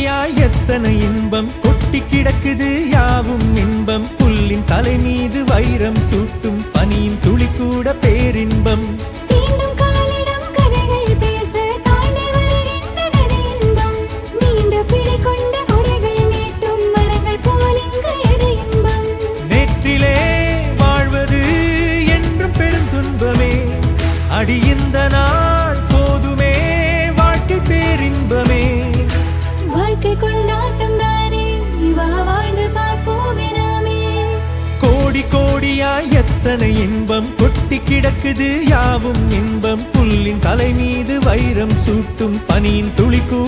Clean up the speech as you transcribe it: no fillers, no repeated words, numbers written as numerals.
கோடியாய் எத்தனை இன்பம் கொட்டி கிடக்குது யாவும் இன்பம் புல்லின் தலை மீது வைரம் சூட்டும் பனியின் துளி கூட பேரின்பம் நேற்றிலே வாழ்வது என்றும் பெருந்துன்பமே அடி இந்த நாள் போதுமே வாழ்க்கை பேரின்பமே வாழ்க்கை கொண்டாட்டம் தானே இவா வாழ்ந்து பார்ப்போமே நாமே கோடி கோடியாய் எத்தனை இன்பம் கொட்டி கிடக்குது யாவும் இன்பம் புல்லின் தலை மீது வைரம் சூட்டும் பனியின் துளி கூட